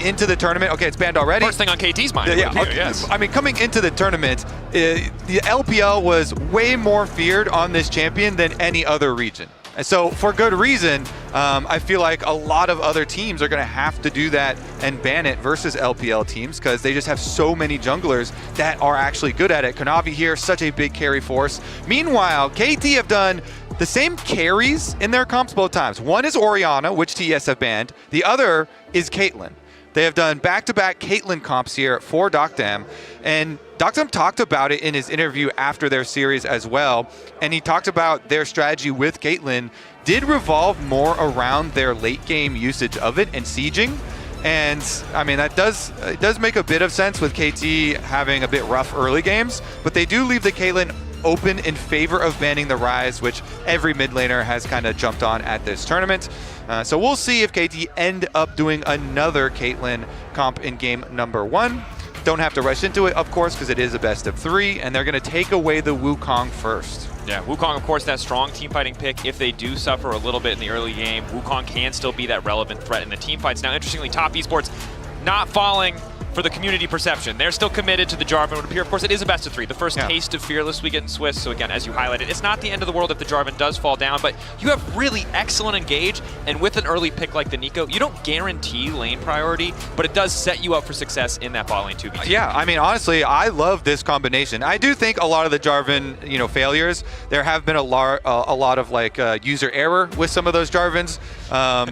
into the tournament, okay, it's banned already. First thing on KT's mind. Yeah, appear, yes. I mean, coming into the tournament, the LPL was way more feared on this champion than any other region. And so for good reason, I feel like a lot of other teams are going to have to do that and ban it versus LPL teams because they just have so many junglers that are actually good at it. Chovy here, such a big carry force. Meanwhile, KT have done the same carries in their comps both times. One is Orianna, which TES have banned. The other is Caitlyn. They have done back-to-back Caitlyn comps here for Doctam, and Doctam talked about it in his interview after their series as well, and he talked about their strategy with Caitlyn did revolve more around their late-game usage of it and sieging, and I mean it does make a bit of sense with KT having a bit rough early games, but they do leave the Caitlyn open in favor of banning the Rise, which every mid laner has kind of jumped on at this tournament. So we'll see if KT end up doing another Caitlyn comp in game number 1. Don't have to rush into it, of course, because it is a best of 3, and they're going to take away the Wukong first. Yeah, Wukong, of course, that strong team fighting pick. If they do suffer a little bit in the early game, Wukong can still be that relevant threat in the team fights. Now, interestingly, Top Esports not falling for the community perception. They're still committed to the Jarvan would appear. Of course, it is a best of 3. The first taste of Fearless we get in Swiss. So again, as you highlighted, it's not the end of the world if the Jarvan does fall down, but you have really excellent engage, and with an early pick like the Nico, you don't guarantee lane priority, but it does set you up for success in that bot lane 2v2. Yeah, I mean, honestly, I love this combination. I do think a lot of the Jarvan, failures, there have been a lot of like user error with some of those Jarvans.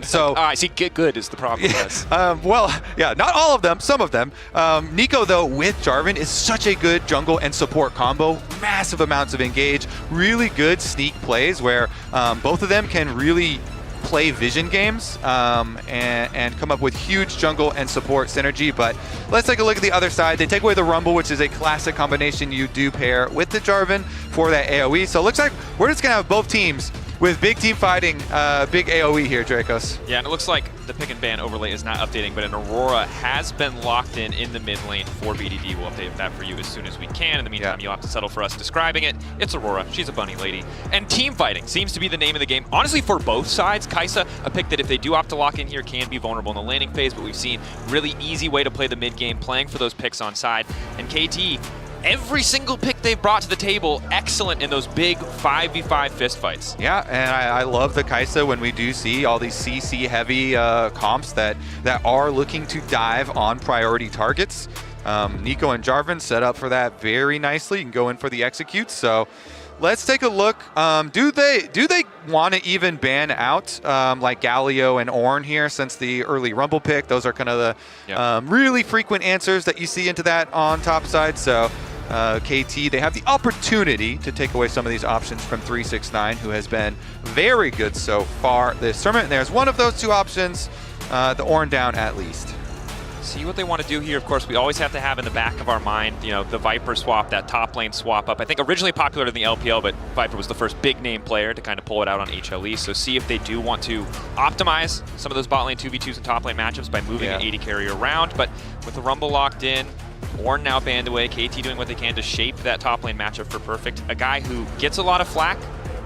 So I see, get good is the problem. Yes. Well, yeah, not all of them, some of them. Nico, though, with Jarvan is such a good jungle and support combo. Massive amounts of engage, really good sneak plays where both of them can really play vision games and come up with huge jungle and support synergy. But let's take a look at the other side. They take away the Rumble, which is a classic combination you do pair with the Jarvan for that AoE. So it looks like we're just going to have both teams with big team fighting, big AoE here, Dracos. Yeah, and it looks like the pick and ban overlay is not updating, but an Aurora has been locked in the mid lane for BDD. We'll update that for you as soon as we can. In the meantime, you'll have to settle for us describing it. It's Aurora. She's a bunny lady. And team fighting seems to be the name of the game. Honestly, for both sides, Kai'Sa, a pick that if they do opt to lock in here, can be vulnerable in the laning phase, but we've seen really easy way to play the mid game, playing for those picks on side. And KT, every single pick they've brought to the table, excellent in those big 5v5 fist fights. Yeah, and I love the Kai'Sa when we do see all these CC heavy comps that are looking to dive on priority targets. Nico and Jarvan set up for that very nicely and go in for the executes. So let's take a look. Do they want to even ban out like Galio and Ornn here since the early Rumble pick? Those are kind of the really frequent answers that you see into that on top side. So KT, they have the opportunity to take away some of these options from 369, who has been very good so far this tournament. And there's one of those two options, the Ornn down at least. See what they want to do here. Of course, we always have to have in the back of our mind, the Viper swap, that top lane swap up. I think originally popular in the LPL, but Viper was the first big name player to kind of pull it out on HLE. So see if they do want to optimize some of those bot lane 2v2s and top lane matchups by moving an 80 carry around. But with the Rumble locked in, Ornn now banned away, KT doing what they can to shape that top lane matchup for Perfect. A guy who gets a lot of flack.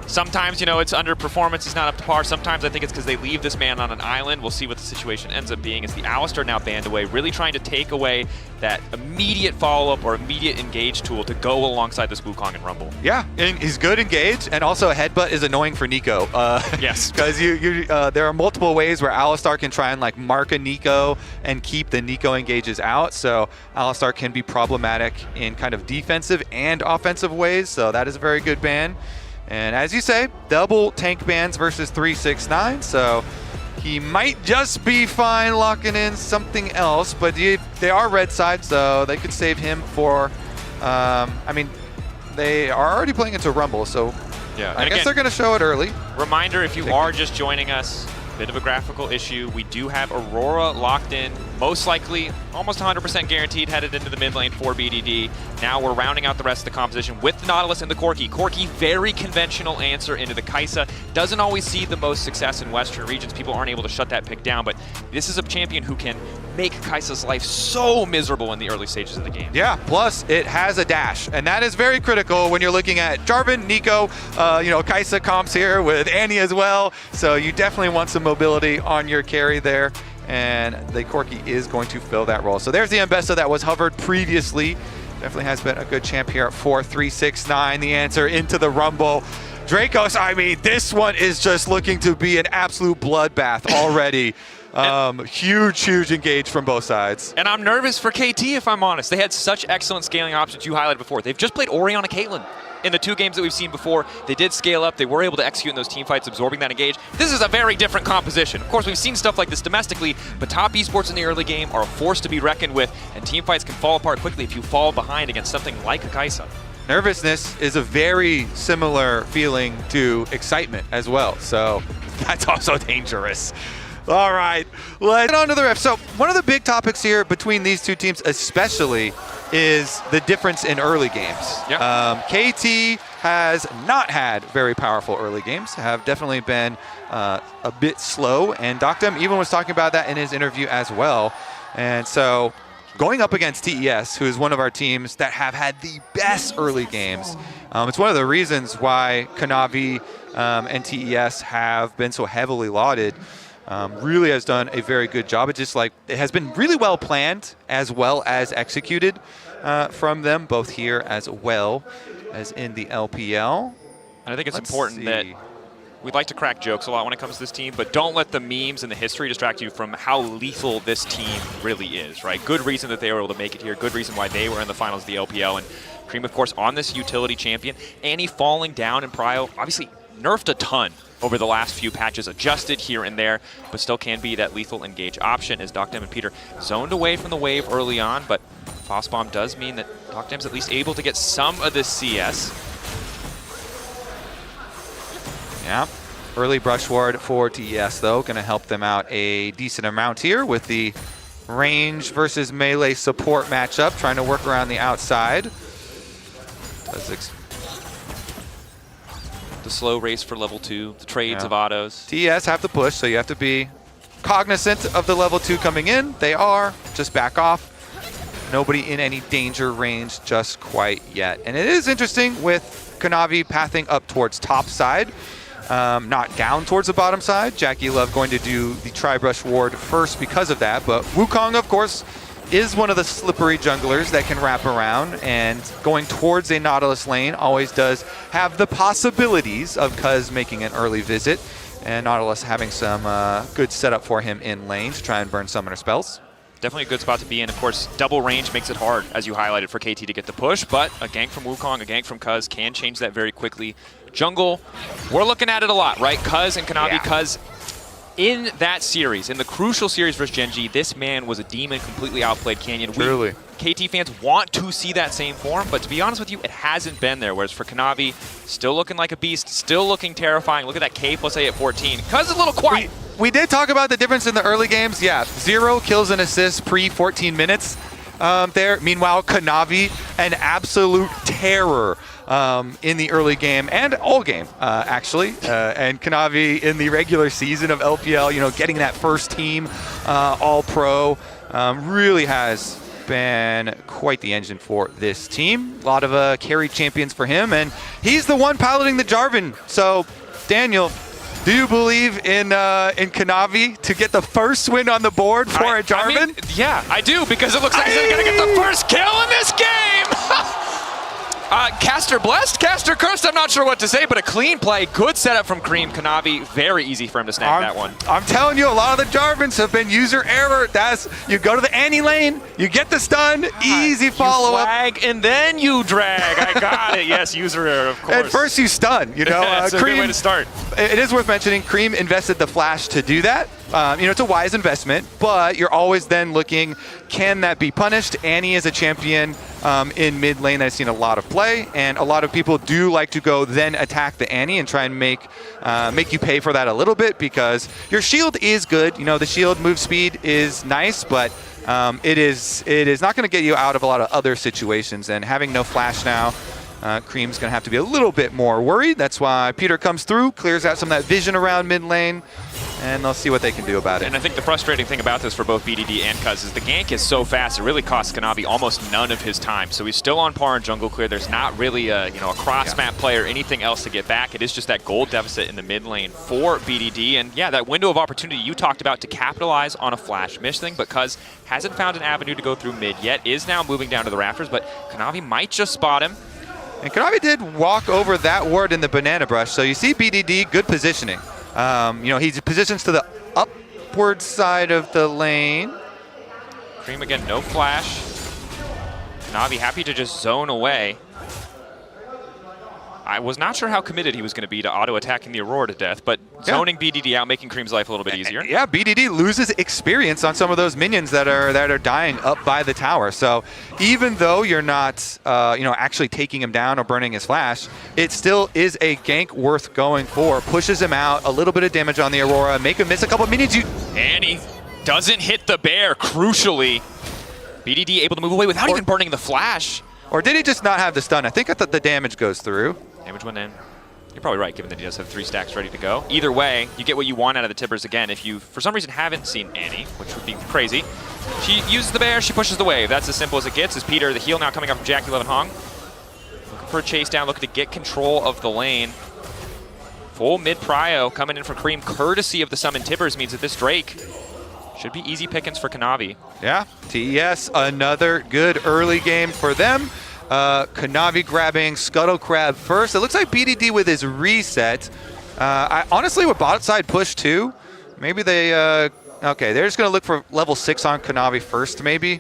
Sometimes, it's underperformance, he's not up to par. Sometimes I think it's because they leave this man on an island. We'll see what the situation ends up being as the Alistar now banned away, really trying to take away that immediate follow-up or immediate engage tool to go alongside this Wukong and Rumble. Yeah, and he's good engage, and also a headbutt is annoying for Nico. Yes. Because there are multiple ways where Alistar can try and like mark a Nico and keep the Nico engages out. So Alistar can be problematic in kind of defensive and offensive ways. So that is a very good ban. And as you say, double tank bans versus 369, so he might just be fine locking in something else, but they are red side, so they could save him for, I mean, they are already playing into Rumble, so yeah, I guess they're going to show it early. Reminder, if you are just joining us, bit of a graphical issue. We do have Aurora locked in, most likely, almost 100% guaranteed, headed into the mid lane for BDD. Now we're rounding out the rest of the composition with the Nautilus and the Corki. Corki, very conventional answer into the Kai'Sa. Doesn't always see the most success in Western regions. People aren't able to shut that pick down, but this is a champion who can make Kai'Sa's life so miserable in the early stages of the game. Yeah, plus it has a dash, and that is very critical when you're looking at Jarvan, Nico, Kai'Sa comps here with Annie as well. So you definitely want some mobility on your carry there. and the Corki is going to fill that role. So there's the Mbessa that was hovered previously. Definitely has been a good champ here at 4-3-6-9. The answer into the Rumble. Dracos, I mean, this one is just looking to be an absolute bloodbath already. Huge engage from both sides. And I'm nervous for KT, if I'm honest. They had such excellent scaling options you highlighted before. They've just played Orianna Caitlyn in the 2 games that we've seen before. They did scale up. They were able to execute in those team fights, absorbing that engage. This is a very different composition. Of course, we've seen stuff like this domestically, but top esports in the early game are a force to be reckoned with, and team fights can fall apart quickly if you fall behind against something like a Kai'Sa. Nervousness is a very similar feeling to excitement as well, so that's also dangerous. All right, let's get on to the ref. So one of the big topics here between these two teams especially is the difference in early games. Yep. KT has not had very powerful early games, have definitely been a bit slow, and Doctem even was talking about that in his interview as well. And so going up against TES, who is one of our teams that have had the best early games, it's one of the reasons why Kanavi and TES have been so heavily lauded. Really has done a very good job. It has been really well planned as well as executed from them, both here as well as in the LPL. And I think it's important that we'd like to crack jokes a lot when it comes to this team, but don't let the memes and the history distract you from how lethal this team really is, right? Good reason that they were able to make it here. Good reason why they were in the finals of the LPL. And Cream, of course, on this utility champion. Annie falling down in Prio, obviously nerfed a ton over the last few patches, adjusted here and there, but still can be that lethal engage option as Doctem and Peter zoned away from the wave early on, but Foss Bomb does mean that Doctem's at least able to get some of this CS. Yeah, early brush ward for TES though, going to help them out a decent amount here with the range versus melee support matchup, trying to work around the outside. The slow race for level 2, the trades of autos. TES have to push, so you have to be cognizant of the level 2 coming in. They are. Just back off. Nobody in any danger range just quite yet. And it is interesting with Kanavi pathing up towards top side, not down towards the bottom side. Jackie Love going to do the tri-brush ward first because of that. But Wukong, of course, is one of the slippery junglers that can wrap around, and going towards a Nautilus lane always does have the possibilities of Cuz making an early visit, and Nautilus having some good setup for him in lane to try and burn summoner spells. Definitely a good spot to be in. Of course, double range makes it hard, as you highlighted, for KT to get the push, but a gank from Wukong, a gank from Cuz can change that very quickly. Jungle, we're looking at it a lot, right? Cuz and Kanavi. Cuz in that series, in the crucial series versus Gen.G, this man was a demon, completely outplayed Canyon. Truly. KT fans want to see that same form, but to be honest with you, it hasn't been there. Whereas for Kanavi, still looking like a beast, still looking terrifying. Look at that K plus A at 14. Cuz is a little quiet. We did talk about the difference in the early games. Yeah, 0 kills and assists pre-14 minutes there. Meanwhile, Kanavi, an absolute terror in the early game and all game, actually. And Kanavi in the regular season of LPL, you know, getting that first team all-pro really has been quite the engine for this team. A lot of carry champions for him, and he's the one piloting the Jarvan. So, Daniel, do you believe in Kanavi to get the first win on the board for a Jarvan? I mean, yeah, I do, because it looks like he's going to get the first kill in this game! Caster blessed, caster cursed, I'm not sure what to say, but a clean play, good setup from Cream. Kanavi, very easy for him to snag that one. I'm telling you, a lot of the Jarvans have been user error. You go to the Annie lane, you get the stun, easy follow-up. Flag, and then you drag. I got it. Yes, user error, of course. And first you stun, you know. That's a good way to start. It is worth mentioning, Cream invested the flash to do that. You know, it's a wise investment, but you're always then looking, can that be punished? Annie is a champion in mid lane that I've seen a lot of play, and a lot of people do like to go then attack the Annie and try and make you pay for that a little bit, because your shield is good. You know, the shield move speed is nice, but it is not going to get you out of a lot of other situations, and having no flash now, Cream's going to have to be a little bit more worried. That's why Peter comes through, clears out some of that vision around mid lane, and they'll see what they can do about it. And I think the frustrating thing about this for both BDD and Cuz is the gank is so fast, it really costs Kanavi almost none of his time. So he's still on par in jungle clear. There's not really a, a cross-map play or anything else to get back. It is just that gold deficit in the mid lane for BDD. And yeah, that window of opportunity you talked about to capitalize on a flash miss thing, but Cuz hasn't found an avenue to go through mid yet, is now moving down to the rafters, but Kanavi might just spot him. And Kanavi did walk over that ward in the banana brush, so you see BDD, good positioning. He positions to the upward side of the lane. Cream again, no flash. Kanavi happy to just zone away. I was not sure how committed he was going to be to auto-attacking the Aurora to death, but zoning BDD out, making Cream's life a little bit easier. Yeah, BDD loses experience on some of those minions that are dying up by the tower. So even though you're not, actually taking him down or burning his flash, it still is a gank worth going for. Pushes him out, a little bit of damage on the Aurora, make him miss a couple of minions. And he doesn't hit the bear, crucially. BDD able to move away without even burning the flash. Or did he just not have the stun? I think the damage goes through. Damage went in. You're probably right, given that he does have 3 stacks ready to go. Either way, you get what you want out of the Tibbers again. If you, for some reason, haven't seen Annie, which would be crazy, she uses the bear, she pushes the wave. That's as simple as it gets. As Peter, the heal now coming up from Jackie Levin Hong. Looking for a chase down, looking to get control of the lane. Full mid prio coming in for Cream, courtesy of the summon Tibbers, means that this Drake should be easy pickings for Kanavi. Yeah, TES, another good early game for them. Kanavi grabbing Scuttle Crab first. It looks like BDD with his reset. I honestly would bot side push too. Maybe they, okay, they're just going to look for level 6 on Kanavi first maybe.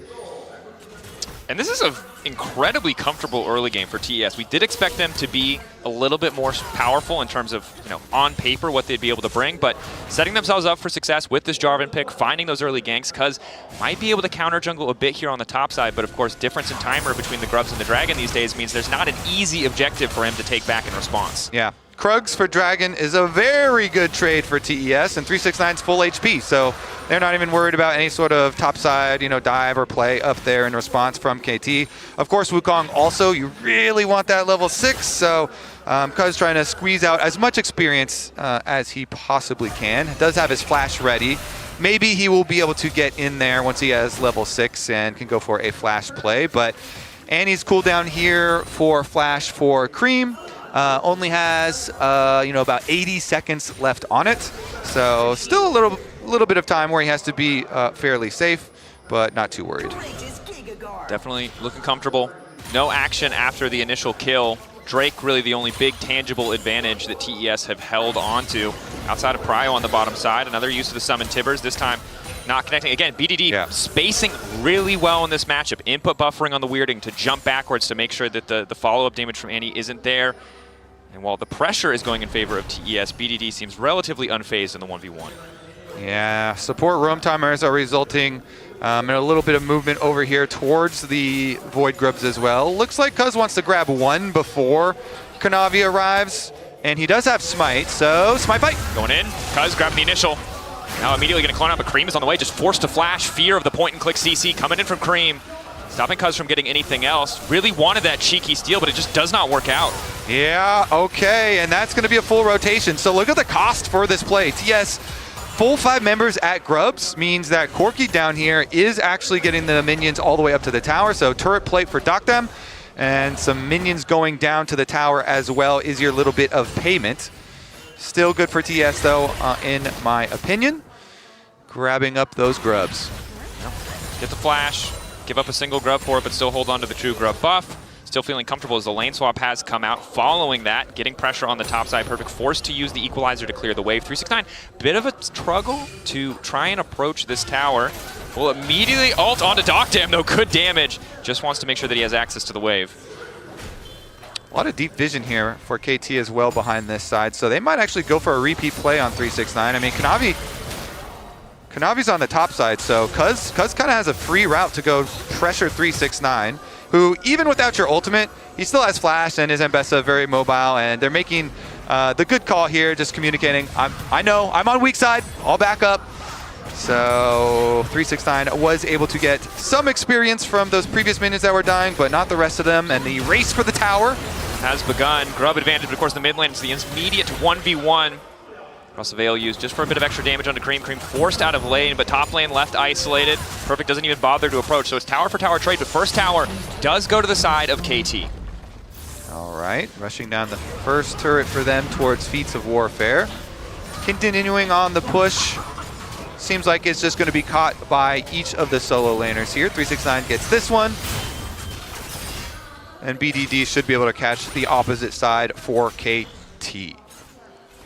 And this is an incredibly comfortable early game for TES. We did expect them to be a little bit more powerful in terms of, on paper what they'd be able to bring, but setting themselves up for success with this Jarvan pick, finding those early ganks, Cuz might be able to counter jungle a bit here on the top side, but of course difference in timer between the Grubs and the Dragon these days means there's not an easy objective for him to take back in response. Yeah. Krugs for Dragon is a very good trade for TES, and 369's full HP, so they're not even worried about any sort of topside, dive or play up there in response from KT. Of course, Wukong also, you really want that level 6, so Cuz trying to squeeze out as much experience as he possibly can. Does have his flash ready. Maybe he will be able to get in there once he has level 6 and can go for a flash play, but Annie's cooldown here for flash for Cream. Only has, about 80 seconds left on it. So still a little bit of time where he has to be fairly safe, but not too worried. Definitely looking comfortable. No action after the initial kill. Drake really the only big tangible advantage that TES have held onto. Outside of Prio on the bottom side, another use of the summon Tibbers, this time not connecting. Again, BDD spacing really well in this matchup. Input buffering on the weirding to jump backwards to make sure that the follow-up damage from Annie isn't there. And while the pressure is going in favor of TES, BDD seems relatively unfazed in the 1v1. Yeah, support roam timers are resulting in a little bit of movement over here towards the Void Grubs as well. Looks like Cuz wants to grab one before Kanavi arrives, and he does have Smite, so Smite bite. Going in, Cuz grabbing the initial. Now immediately going to clone out, but Cream is on the way, just forced to flash. Fear of the point-and-click CC coming in from Cream. Stopping Cuz from getting anything else. Really wanted that cheeky steal, but it just does not work out. Yeah, okay, and that's going to be a full rotation. So look at the cost for this play. TS, full 5 members at Grubs means that Corki down here is actually getting the minions all the way up to the tower. So turret plate for Dokdam, and some minions going down to the tower as well is your little bit of payment. Still good for TS though, in my opinion. Grabbing up those Grubs. Get the flash. Give up a single Grub for it, but still hold on to the true Grub buff. Still feeling comfortable as the lane swap has come out. Following that, getting pressure on the top side. Perfect. Forced to use the equalizer to clear the wave. 369, bit of a struggle to try and approach this tower. Will immediately ult onto Dokdam, though. Good damage. Just wants to make sure that he has access to the wave. A lot of deep vision here for KT as well behind this side, so they might actually go for a repeat play on 369. I mean, Kanavi's on the top side, so Cuz kind of has a free route to go pressure 369, who, even without your ultimate, he still has flash and is Mbessa very mobile, and they're making the good call here, just communicating, I know, I'm on weak side, I'll back up. So 369 was able to get some experience from those previous minions that were dying, but not the rest of them, and the race for the tower has begun. Grub advantage, but of course the mid lane is the immediate 1v1. Russell Veil used just for a bit of extra damage onto Cream. Cream forced out of lane, but top lane left isolated. Perfect doesn't even bother to approach, so it's tower for tower trade, but first tower does go to the side of KT. All right, rushing down the first turret for them towards Feats of Warfare. Continuing on the push. Seems like it's just going to be caught by each of the solo laners here. 369 gets this one. And BDD should be able to catch the opposite side for KT.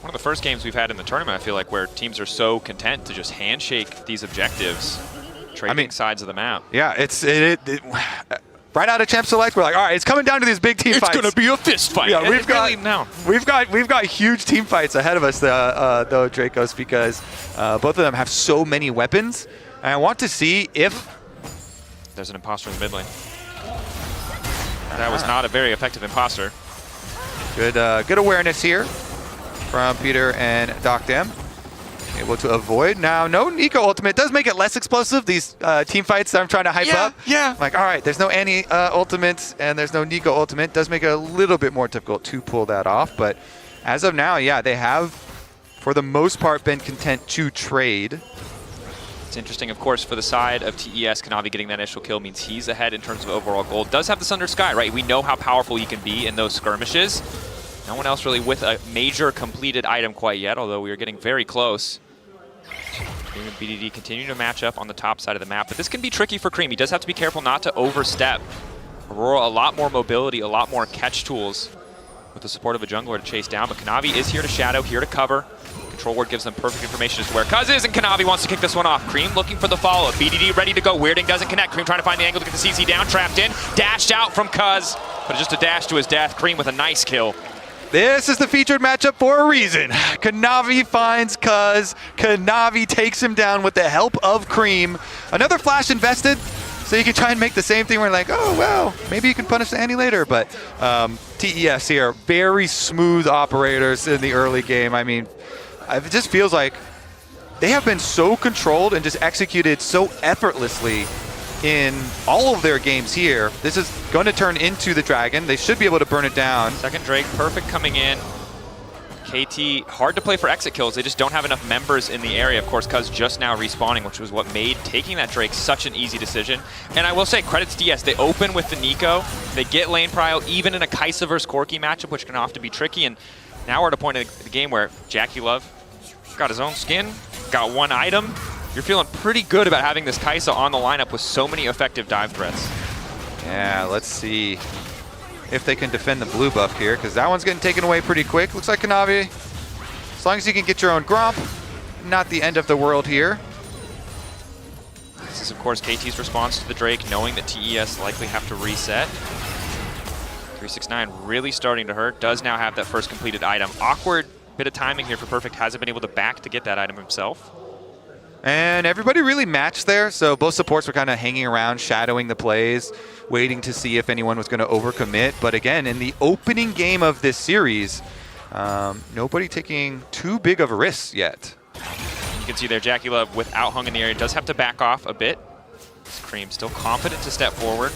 One of the first games we've had in the tournament, I feel like, where teams are so content to just handshake these objectives, trading sides of the map. Yeah, right out of Champ Select, we're like, all right, it's coming down to these big team fights. It's going to be a fist fight. Yeah, we've got huge team fights ahead of us, though, Dracos, because both of them have so many weapons. And I want to see if there's an imposter in the mid lane. That was not a very effective imposter. Good awareness here from Peter and Docdam. Able to avoid. Now, no Nico ultimate does make it less explosive. These team fights that I'm trying to hype up. Yeah. I'm like, all right, there's no Annie ultimate and there's no Nico ultimate. Does make it a little bit more difficult to pull that off. But as of now, yeah, they have, for the most part, been content to trade. It's interesting, of course, for the side of TES, Kanavi getting that initial kill means he's ahead in terms of overall gold. Does have the Sunder Sky, right? We know how powerful he can be in those skirmishes. No one else really with a major completed item quite yet, although we are getting very close. Cream and BDD continue to match up on the top side of the map, but this can be tricky for Cream. He does have to be careful not to overstep. Aurora, a lot more mobility, a lot more catch tools with the support of a jungler to chase down, but Kanavi is here to shadow, here to cover. Control ward gives them perfect information as to where Cuz is, and Kanavi wants to kick this one off. Cream looking for the follow-up. BDD ready to go. Weirding doesn't connect. Cream trying to find the angle to get the CC down. Trapped in. Dashed out from Cuz, but just a dash to his death. Cream with a nice kill. This is the featured matchup for a reason. Kanavi finds Cuz. Kanavi takes him down with the help of Cream. Another flash invested, so you can try and make the same thing. We're like, oh, well, maybe you can punish Annie later. But TES here, very smooth operators in the early game. I mean, it just feels like they have been so controlled and just executed so effortlessly in all of their games here. This is going to turn into the Dragon. They should be able to burn it down. Second Drake, perfect coming in. KT, hard to play for exit kills. They just don't have enough members in the area. Of course, Cuz just now respawning, which was what made taking that Drake such an easy decision. And I will say, credits to TES. They open with the Nico. They get lane prio, even in a Kaisa versus Corki matchup, which can often be tricky. And now we're at a point in the game where Jackie Love got his own skin, got one item. You're feeling pretty good about having this Kaisa on the lineup with so many effective dive threats. Yeah, let's see if they can defend the blue buff here, because that one's getting taken away pretty quick. Looks like Kanavi, as long as you can get your own Gromp, not the end of the world here. This is, of course, KT's response to the Drake, knowing that TES likely have to reset. 369 really starting to hurt. Does now have that first completed item. Awkward bit of timing here for Perfect. Hasn't been able to back to get that item himself. And everybody really matched there, so both supports were kind of hanging around, shadowing the plays, waiting to see if anyone was going to overcommit. But again, in the opening game of this series, nobody taking too big of a risk yet. You can see there, Jackie Love, without Hung in the area, does have to back off a bit. This Cream still confident to step forward.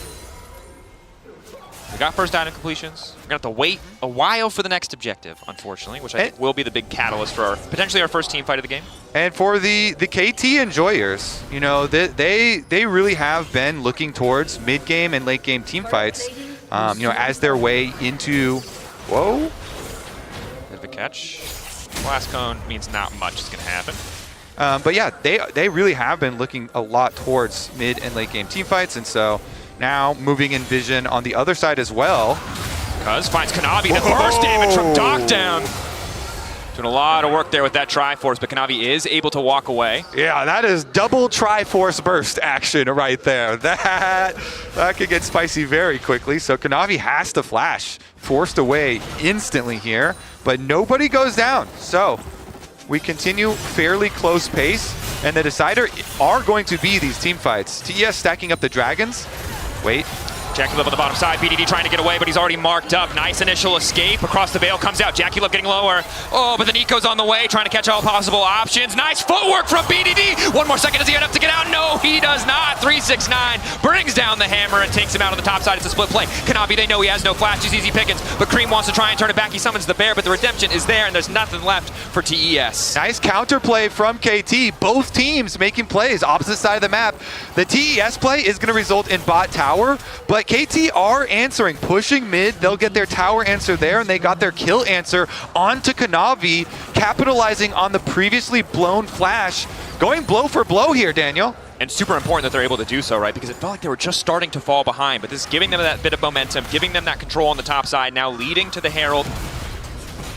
We got first item completions. We're going to have to wait a while for the next objective, unfortunately, which I think will be the big catalyst for potentially our first team fight of the game. And for the KT enjoyers, you know, they really have been looking towards mid-game and late-game team fights, you know, as their way into, whoa. Bit of a catch. Blast cone means not much is going to happen. But yeah, they really have been looking a lot towards mid and late-game team fights, and so now moving in vision on the other side as well. Cuz finds Kanavi. That's the first damage from Dockdown. Doing a lot of work there with that Triforce, but Kanavi is able to walk away. Yeah, that is double Triforce burst action right there. That could get spicy very quickly. So Kanavi has to flash, forced away instantly here, but nobody goes down. So we continue fairly close pace, and the decider are going to be these team fights. TES stacking up the Dragons. Wait. Jackie Love on the bottom side, BDD trying to get away, but he's already marked up. Nice initial escape across the veil, comes out. Jackie Love getting lower. Oh, but the Nico's on the way, trying to catch all possible options. Nice footwork from BDD. One more second, does he have enough to get out? No, he does not. 369 brings down the hammer and takes him out on the top side. It's a split play. Kanavi, they know he has no flash, he's easy pickings, but Cream wants to try and turn it back. He summons the bear, but the redemption is there, and there's nothing left for TES. Nice counterplay from KT. Both teams making plays, opposite side of the map. The TES play is going to result in bot tower, but KT are answering, pushing mid. They'll get their tower answer there, and they got their kill answer onto Kanavi, capitalizing on the previously blown flash, going blow for blow here, Daniel. And super important that they're able to do so, right? Because it felt like they were just starting to fall behind, but this is giving them that bit of momentum, giving them that control on the top side, now leading to the Herald.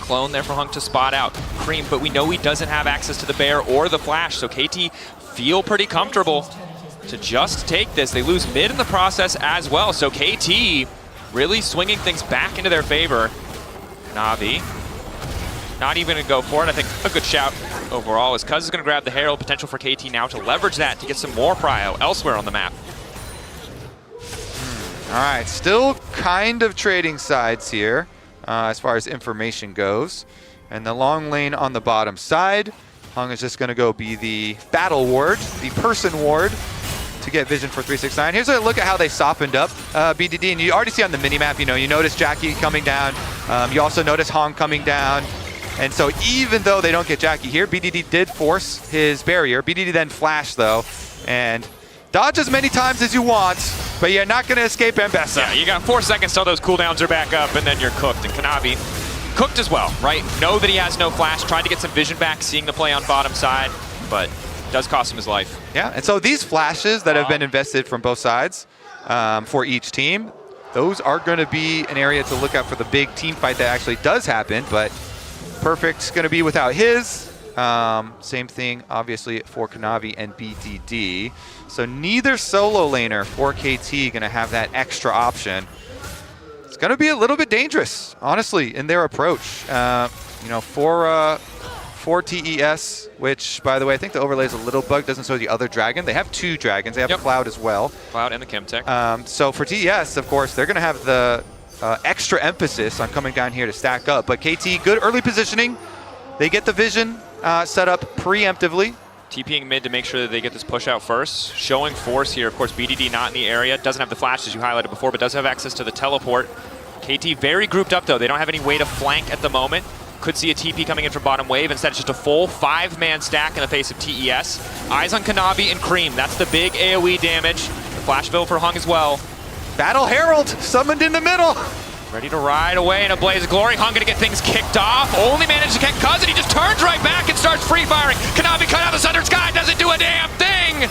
Clone there for Hunk to spot out Cream, but we know he doesn't have access to the bear or the flash, so KT feel pretty comfortable to just take this. They lose mid in the process as well, so KT really swinging things back into their favor. Navi not even going to go for it. I think a good shout overall is Cuz is going to grab the Herald. Potential for KT now to leverage that to get some more prio elsewhere on the map. All right, still kind of trading sides here as far as information goes. And the long lane on the bottom side, Hung is just going to go be the battle ward, the person ward, to get vision for 369. Here's a look at how they softened up BDD, and you already see on the minimap, you notice Jackie coming down. You also notice Hong coming down. And so even though they don't get Jackie here, BDD did force his barrier. BDD then flashed though, and dodge as many times as you want, but you're not going to escape Mbessa. Yeah, you got 4 seconds till those cooldowns are back up, and then you're cooked. And Kanavi cooked as well, right? Know that he has no flash, trying to get some vision back, seeing the play on bottom side, but does cost him his life. Yeah, and so these flashes that have been invested from both sides for each team, those are going to be an area to look out for the big team fight that actually does happen, but Perfect's going to be without his. Same thing, obviously, for Kanavi and BDD. So neither solo laner for KT going to have that extra option. It's going to be a little bit dangerous, honestly, in their approach. For TES, which, by the way, I think the overlay is a little bugged, doesn't show the other dragon. They have 2 dragons. They have Cloud as well. Cloud and the Chemtech. So for TES, of course, they're going to have the extra emphasis on coming down here to stack up. But KT, good early positioning. They get the vision set up preemptively. TPing mid to make sure that they get this push out first. Showing force here. Of course, BDD not in the area. Doesn't have the flash, as you highlighted before, but does have access to the teleport. KT very grouped up, though. They don't have any way to flank at the moment. Could see a TP coming in from bottom wave. Instead, it's just a full 5-man stack in the face of TES. Eyes on Kanavi and Cream. That's the big AoE damage. The flash bill for Hung as well. Battle Herald summoned in the middle. Ready to ride away in a blaze of glory. Hung gonna get things kicked off. Only managed to catch Cuz, and he just turns right back and starts free firing. Kanavi cut out the Sundered Sky, doesn't do a damn thing.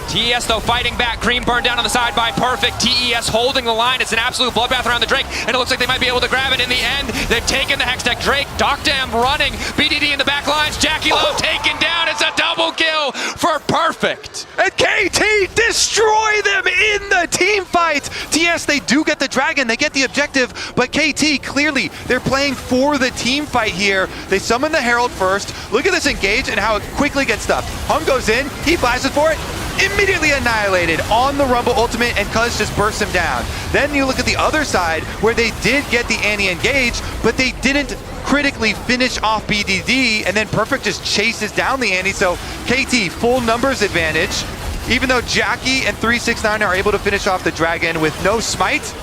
TES, though, fighting back. Cream burned down on the side by Perfect. TES holding the line. It's an absolute bloodbath around the Drake, and it looks like they might be able to grab it in the end. They've taken the Hextech Drake. Docdam running. BDD in the back lines. Jackie Lowe taken down. It's a double kill for Perfect. And KT destroy them in the team fight. TS, they do get the dragon. They get the objective, but KT, clearly, they're playing for the team fight here. They summon the Herald first. Look at this engage and how it quickly gets stuffed. Hung goes in. He blasted for it. Immediately annihilated on the Rumble ultimate, and Cuz just bursts him down. Then you look at the other side where they did get the anti-engage, but they didn't critically finish off BDD, and then Perfect just chases down the anti. So KT, full numbers advantage. Even though Jackie and 369 are able to finish off the dragon with no smite,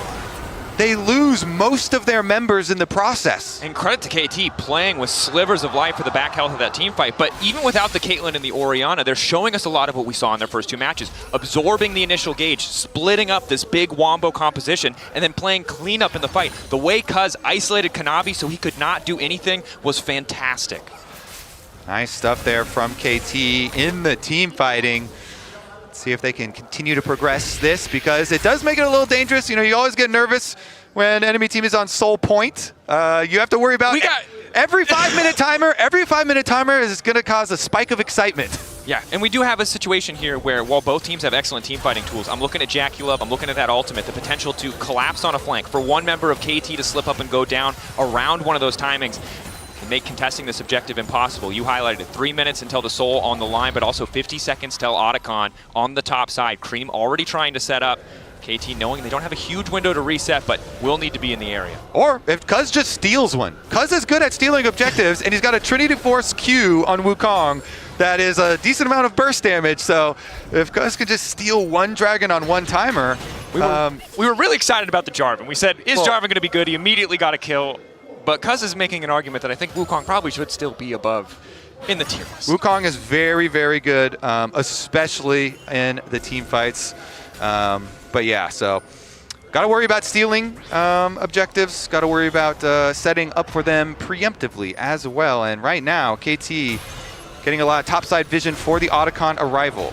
they lose most of their members in the process. And credit to KT playing with slivers of life for the back health of that team fight. But even without the Caitlyn and the Orianna, they're showing us a lot of what we saw in their first 2 matches. Absorbing the initial gauge, splitting up this big wombo composition, and then playing cleanup in the fight. The way Cuz isolated Kanavi so he could not do anything was fantastic. Nice stuff there from KT in the team fighting. See if they can continue to progress this, because it does make it a little dangerous. You always get nervous when enemy team is on soul point. You have to worry about every 5-minute timer. Every 5-minute timer is going to cause a spike of excitement. Yeah, and we do have a situation here where while both teams have excellent team fighting tools, I'm looking at Jackie Love, I'm looking at that ultimate, the potential to collapse on a flank, for one member of KT to slip up and go down around one of those timings. And make contesting this objective impossible. You highlighted it, 3 minutes until the soul on the line, but also 50 seconds till Otacon on the top side. Cream already trying to set up. KT knowing they don't have a huge window to reset, but will need to be in the area. Or if Cuz just steals one. Cuz is good at stealing objectives, and he's got a Trinity Force Q on Wukong that is a decent amount of burst damage. So if Cuz could just steal one dragon on one timer. We were really excited about the Jarvan. We said, is Jarvan going to be good? He immediately got a kill. But Cuz is making an argument that I think Wukong probably should still be above in the tier list. Wukong is very, very good, especially in the team fights. But yeah, so got to worry about stealing objectives. Got to worry about setting up for them preemptively as well. And right now, KT getting a lot of topside vision for the Otacon arrival.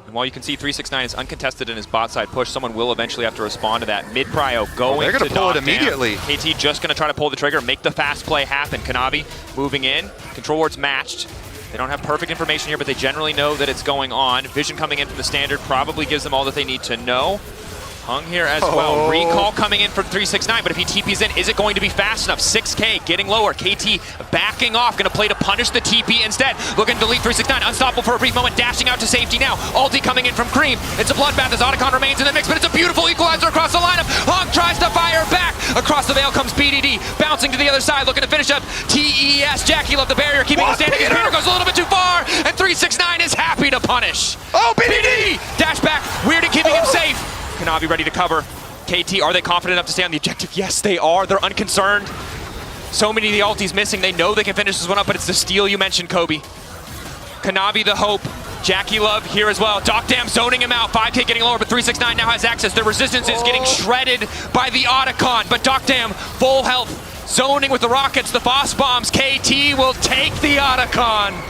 And while you can see 369 is uncontested in his bot side push, someone will eventually have to respond to that. Mid-prio going they're going to pull it down. immediately. KT just going to try to pull the trigger, make the fast play happen. Kanavi moving in. Control ward's matched. They don't have perfect information here, but they generally know that it's going on. Vision coming in from the standard probably gives them all that they need to know. Hung here as well. Recall coming in from 369, but if he TP's in, is it going to be fast enough? 6K getting lower. KT backing off, going to play to punish the TP instead. Looking to delete 369, unstoppable for a brief moment, dashing out to safety now. Ulti coming in from Cream. It's a bloodbath as Otacon remains in the mix, but it's a beautiful equalizer across the lineup. Hung tries to fire back. Across the veil comes BDD, bouncing to the other side, looking to finish up TES. Jackie love the barrier, keeping it standing. Peter goes a little bit too far, and 369 is happy to punish. Oh, BDD! Dash back, Weird keeping him safe. Kanavi ready to cover. KT, are they confident enough to stay on the objective? Yes, they are. They're unconcerned. So many of the ultis missing. They know they can finish this one up, but it's the steal you mentioned, Chovy. Kanavi the hope. Jackie Love here as well. Docdam zoning him out. 5K getting lower, but 369 now has access. Their resistance is getting shredded by the Otacon, but Docdam full health. Zoning with the rockets, the Foss bombs. KT will take the Otacon.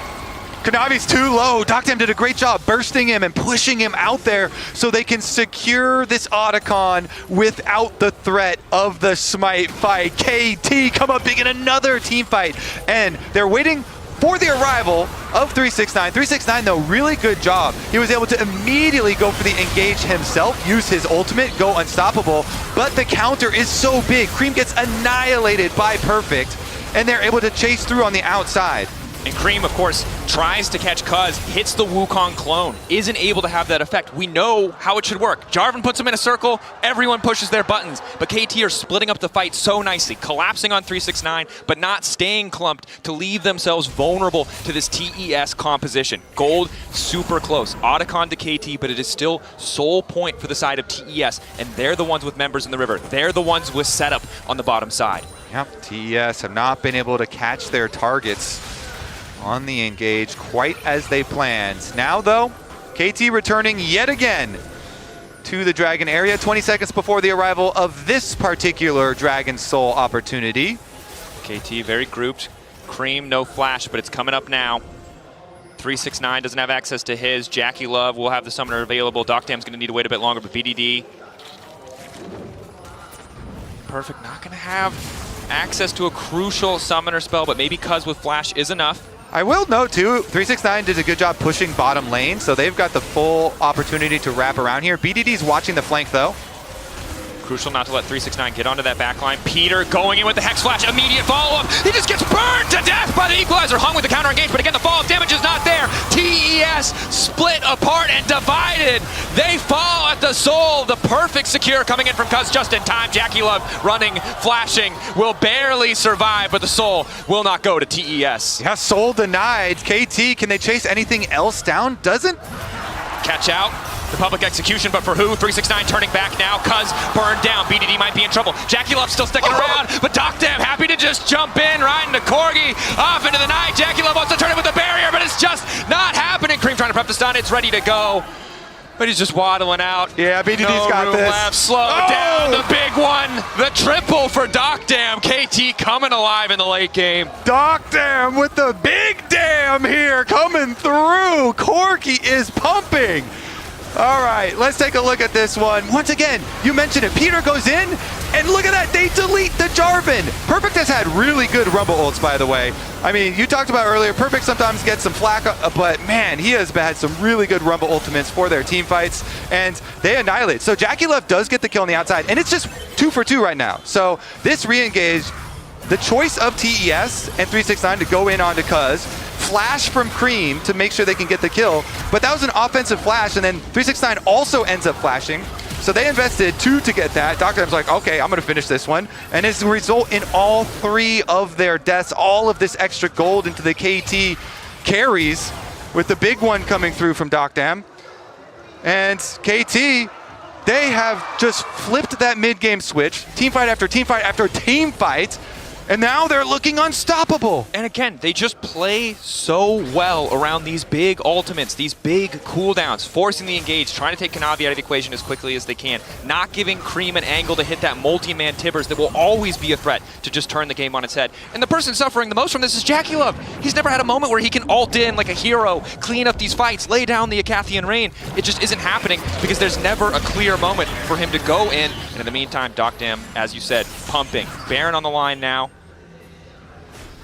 Kanavi's too low. Docdam did a great job bursting him and pushing him out there so they can secure this Otacon without the threat of the smite fight. KT come up big in another team fight, and they're waiting for the arrival of 369. 369, though, really good job. He was able to immediately go for the engage himself, use his ultimate, go unstoppable, but the counter is so big. Cream gets annihilated by Perfect, and they're able to chase through on the outside. And Cream, of course, tries to catch Cuz, hits the Wukong clone, isn't able to have that effect. We know how it should work. Jarvan puts him in a circle, everyone pushes their buttons, but KT are splitting up the fight so nicely, collapsing on 369, but not staying clumped to leave themselves vulnerable to this TES composition. Gold, super close. Otacon to KT, but it is still sole point for the side of TES, and they're the ones with members in the river. They're the ones with setup on the bottom side. Yep, TES have not been able to catch their targets on the engage quite as they planned. Now though, KT returning yet again to the Dragon area 20 seconds before the arrival of this particular Dragon Soul opportunity. KT very grouped. Cream, no flash, but it's coming up now. 369 doesn't have access to his. Jackie Love will have the summoner available. Docdam's gonna need to wait a bit longer, but BDD. Perfect, not gonna have access to a crucial summoner spell, but maybe Cuz with flash is enough. I will note too, 369 did a good job pushing bottom lane, so they've got the full opportunity to wrap around here. BDD's watching the flank though. Crucial not to let 369 get onto that backline. Peter going in with the Hex Flash, immediate follow-up. He just gets burned to death by the Equalizer. Hung with the counter engage, but again, the follow-up damage is not there. TES split apart and divided. They fall at the soul. The perfect secure coming in from Cuz just in time. Jackie Love running, flashing, will barely survive, but the soul will not go to TES. Yeah, soul denied. KT, can they chase anything else down? Doesn't. Catch out. The public execution, but for who? 369 turning back now. Cuz burned down. BDD might be in trouble. Jackie Love still sticking around, but Docdam happy to just jump in, riding the Corgi off into the night. Jackie Love wants to turn it with the barrier, but it's just not happening. Cream trying to prep the stun. It's ready to go, but he's just waddling out. Yeah, BDD's got this. Left. Slow down. The big one. The triple for Docdam. KT coming alive in the late game. Docdam with the big damn here coming through. Corgi is pumping. All right, let's take a look at this one. Once again, you mentioned it. Peter goes in, and look at that. They delete the Jarvan. Perfect has had really good Rumble ults, by the way. I mean, you talked about earlier, Perfect sometimes gets some flack, but man, he has had some really good Rumble ultimates for their team fights, and they annihilate. So Jackie Love does get the kill on the outside, and it's just 2 for 2 right now. So this re-engage, the choice of TES and 369 to go in onto Cuz, flash from Cream to make sure they can get the kill, but that was an offensive flash, and then 369 also ends up flashing. So they invested 2 to get that. Dr. M's like, okay, I'm going to finish this one. And as a result, in all 3 of their deaths, all of this extra gold into the KT carries, with the big one coming through from Dr. And KT, they have just flipped that mid-game switch, team fight after team fight after team fight, and now they're looking unstoppable. And again, they just play so well around these big ultimates, these big cooldowns, forcing the engage, trying to take Chovy out of the equation as quickly as they can, not giving Cream an angle to hit that multi-man Tibbers that will always be a threat to just turn the game on its head. And the person suffering the most from this is JackeyLove. He's never had a moment where he can ult in like a hero, clean up these fights, lay down the Acathian Rain. It just isn't happening because there's never a clear moment for him to go in. And in the meantime, Dr. as you said, pumping. Baron on the line now.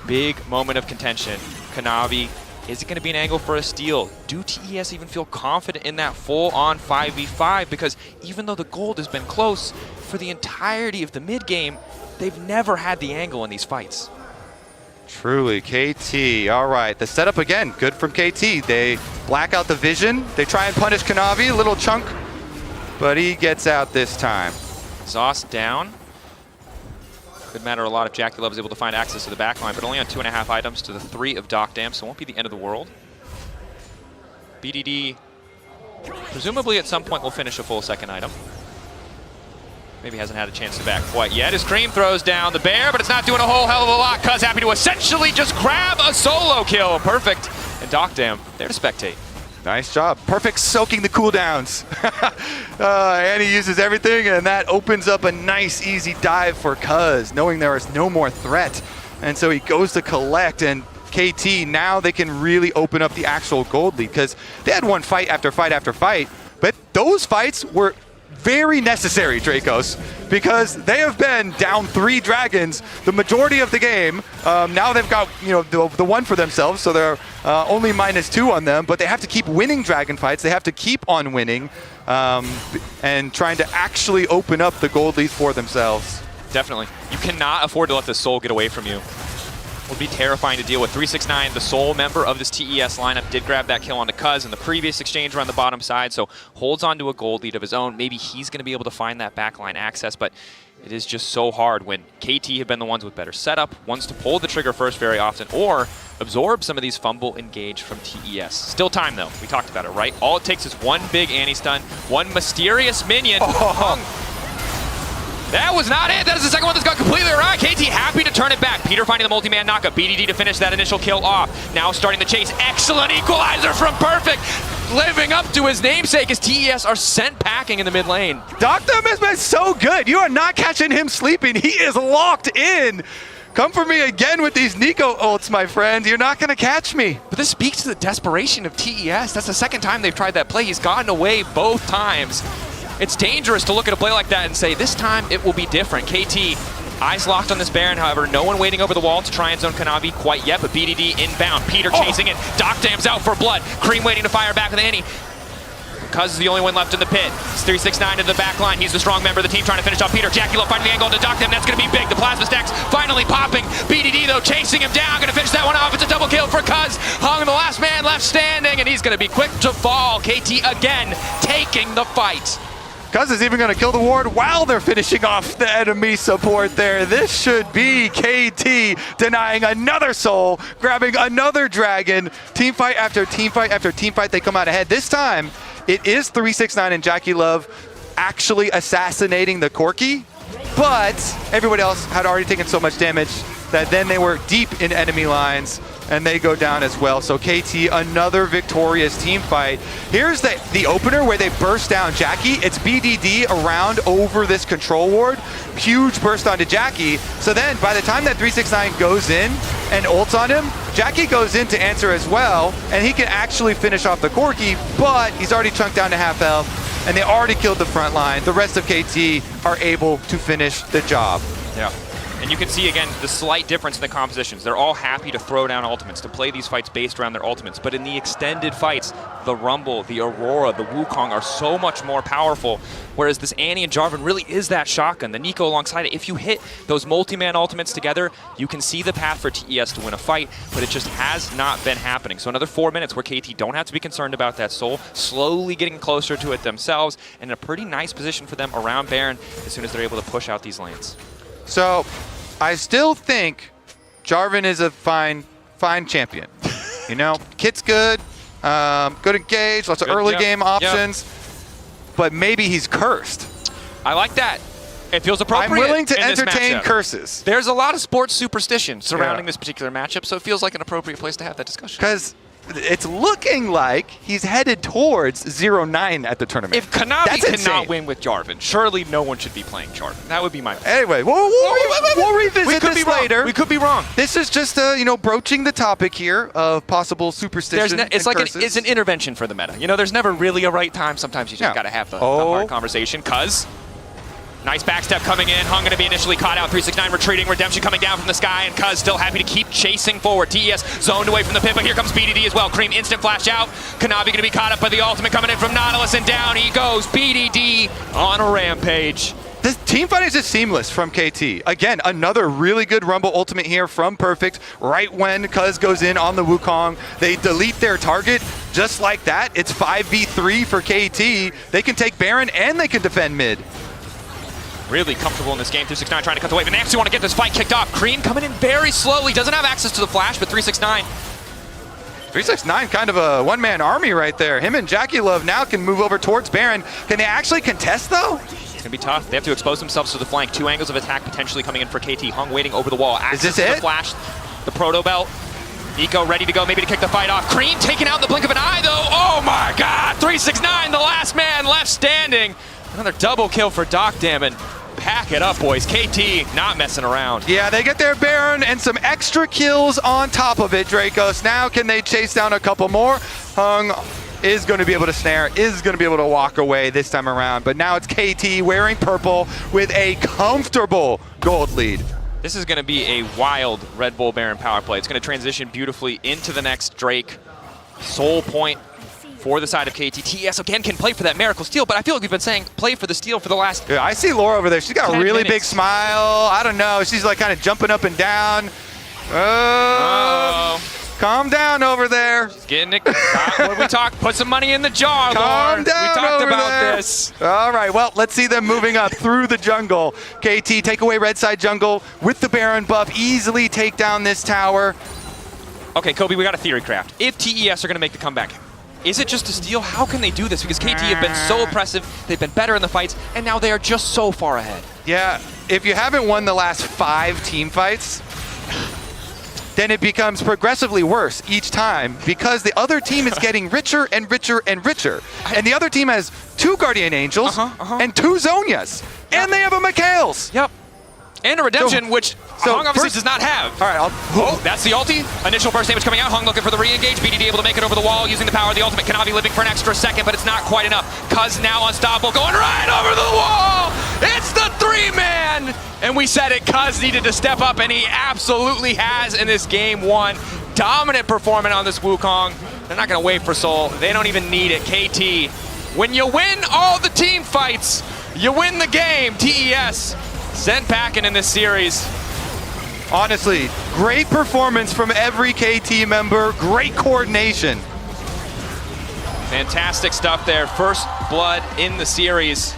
Big moment of contention. Chovy, is it going to be an angle for a steal? Do TES even feel confident in that full-on 5v5? Because even though the gold has been close for the entirety of the mid-game, they've never had the angle in these fights. Truly, KT. All right, the setup again, good from KT. They black out the vision. They try and punish Chovy, a little chunk, but he gets out this time. Zeus down. Could matter a lot if JackeyLove is able to find access to the backline, but only on 2.5 items to the 3 of Dr. so it won't be the end of the world. BDD, presumably at some point will finish a full second item. Maybe hasn't had a chance to back quite yet. His Cream throws down the bear, but it's not doing a whole hell of a lot. Cuz happy to essentially just grab a solo kill. Perfect. And Dr. there to spectate. Nice job. Perfect soaking the cooldowns. And he uses everything, and that opens up a nice, easy dive for Cuz, knowing there is no more threat. And so he goes to collect, and KT, now they can really open up the actual gold lead, because they had won fight after fight after fight, but those fights were very necessary, Dracos, because they have been down 3 dragons the majority of the game. Now they've got the one for themselves, so they're only -2 on them, but they have to keep winning dragon fights. They have to keep on winning and trying to actually open up the gold lead for themselves. Definitely. You cannot afford to let the soul get away from you. Would be terrifying to deal with. 369, the sole member of this TES lineup, did grab that kill on the Cuz in the previous exchange around the bottom side, so holds on to a gold lead of his own. Maybe he's going to be able to find that backline access, but it is just so hard when KT have been the ones with better setup, ones to pull the trigger first very often, or absorb some of these fumble engage from TES. Still time though, we talked about it, right? All it takes is one big anti-stun, one mysterious minion. That was not it. That is the second one that's gone completely awry. KT happy to turn it back. Peter finding the multi-man knockup. BDD to finish that initial kill off. Now starting the chase. Excellent equalizer from Perfect. Living up to his namesake as TES are sent packing in the mid lane. Dr. has been so good. You are not catching him sleeping. He is locked in. Come for me again with these Nico ults, my friend. You're not going to catch me. But this speaks to the desperation of TES. That's the second time they've tried that play. He's gotten away both times. It's dangerous to look at a play like that and say, this time it will be different. KT, eyes locked on this Baron, however, no one waiting over the wall to try and zone Chovy quite yet, but BDD inbound. Peter chasing it. Dr. out for blood. Cream waiting to fire back with Annie. Cuz is the only one left in the pit. It's 369 to the back line. He's the strong member of the team trying to finish off Peter. JackeyLove finding the angle to Dr. That's going to be big. The plasma stacks finally popping. BDD, though, chasing him down. Going to finish that one off. It's a double kill for Cuz. Hung the last man left standing, and he's going to be quick to fall. KT again taking the fight. Cuz is even going to kill the ward while they're finishing off the enemy support there. This should be KT denying another soul, grabbing another dragon. Team fight after team fight after team fight, they come out ahead. This time, it is 369 and JackeyLove actually assassinating the Corki, but everybody else had already taken so much damage that then they were deep in enemy lines, and they go down as well. So KT, another victorious team fight. Here's the opener where they burst down Jackie. It's BDD around over this control ward. Huge burst onto Jackie. So then by the time that 369 goes in and ults on him, Jackie goes in to answer as well, and he can actually finish off the Corki, but he's already chunked down to half health, and they already killed the front line. The rest of KT are able to finish the job. Yeah. And you can see, again, the slight difference in the compositions. They're all happy to throw down ultimates, to play these fights based around their ultimates. But in the extended fights, the Rumble, the Aurora, the Wukong are so much more powerful, whereas this Annie and Jarvan really is that shotgun. The Nico alongside it, if you hit those multi-man ultimates together, you can see the path for TES to win a fight, but it just has not been happening. So another 4 minutes where KT don't have to be concerned about that soul, slowly getting closer to it themselves, and in a pretty nice position for them around Baron as soon as they're able to push out these lanes. So I still think Jarvan is a fine champion. You know, kit's good, good engage, lots of early game options, but maybe he's cursed. I like that. It feels appropriate. I'm willing to entertain curses. There's a lot of sports superstition surrounding this particular matchup, so it feels like an appropriate place to have that discussion. Because it's looking like he's headed towards 0-9 at the tournament. If Chovy cannot win with Jarvan, surely no one should be playing Jarvan. That would be my... Anyway, we'll revisit this later. We could be wrong. This is just, you know, broaching the topic here of possible superstition it's like curses. it's an intervention for the meta. You know, there's never really a right time. Sometimes you just got to have the hard conversation, because... Nice backstep coming in. Hung going to be initially caught out. 369 retreating. Redemption coming down from the sky. And Cuz still happy to keep chasing forward. TES zoned away from the pit, but here comes BDD as well. Cream instant flash out. Kanavi going to be caught up by the ultimate coming in from Nautilus, and down he goes. BDD on a rampage. This team fight is just seamless from KT. Again, another really good Rumble ultimate here from Perfect. Right when Cuz goes in on the Wukong, they delete their target just like that. It's 5v3 for KT. They can take Baron and they can defend mid. Really comfortable in this game. 369 trying to cut the wave, and actually want to get this fight kicked off. Cream coming in very slowly. Doesn't have access to the flash, but 369. 369, kind of a one-man army right there. Him and Jackie Love now can move over towards Baron. Can they actually contest, though? It's going to be tough. They have to expose themselves to the flank. 2 angles of attack potentially coming in for KT. Hung waiting over the wall. Access is this to it? The flash, the proto belt. Nico ready to go, maybe to kick the fight off. Cream taken out in the blink of an eye, though. Oh my God! 369, the last man left standing. Another double kill for Doc Damon. Pack it up, boys. KT not messing around. Yeah, they get their Baron and some extra kills on top of it, Dracos. Now can they chase down a couple more? Hung is going to be able to snare, is going to be able to walk away this time around. But now it's KT wearing purple with a comfortable gold lead. This is going to be a wild Red Bull Baron power play. It's going to transition beautifully into the next Drake. Soul point for the side of KT. TES again can play for that Miracle Steal, but I feel like we've been saying play for the steal for the last... Yeah, I see Laura over there. She's got a really big smile. I don't know. She's like kind of jumping up and down. Calm down over there. She's getting it. What we talk? Put some money in the jar, Calm down. We talked over about there. this. All right, well, let's see them moving up through the jungle. KT take away red side jungle with the Baron buff. Easily take down this tower. Okay, Chovy, we got a theory craft. If TES are going to make the comeback, is it just a steal? How can they do this? Because KT have been so oppressive, they've been better in the fights, and now they are just so far ahead. Yeah, if you haven't won the last 5 team fights, then it becomes progressively worse each time because the other team is getting richer and richer and richer. And the other team has 2 Guardian Angels and 2 Zonias. And they have a Mikhails. Yep. And a Redemption, which Hung obviously does not have. All right, oh, that's the ulti. Initial burst damage coming out. Hung looking for the re-engage. BDD able to make it over the wall using the power of the ultimate. Kanavi living for an extra second, but it's not quite enough. Cuz now unstoppable, going right over the wall. It's the 3-man. And we said it, Cuz needed to step up, and he absolutely has in this game 1. Dominant performance on this Wukong. They're not going to wait for Soul. They don't even need it. KT, when you win all the team fights, you win the game. TES sent packing in this series. Honestly, great performance from every KT member. Great coordination. Fantastic stuff there. First blood in the series.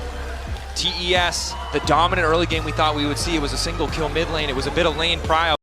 TES, the dominant early game we thought we would see. It was a single kill mid lane. It was a bit of lane prio.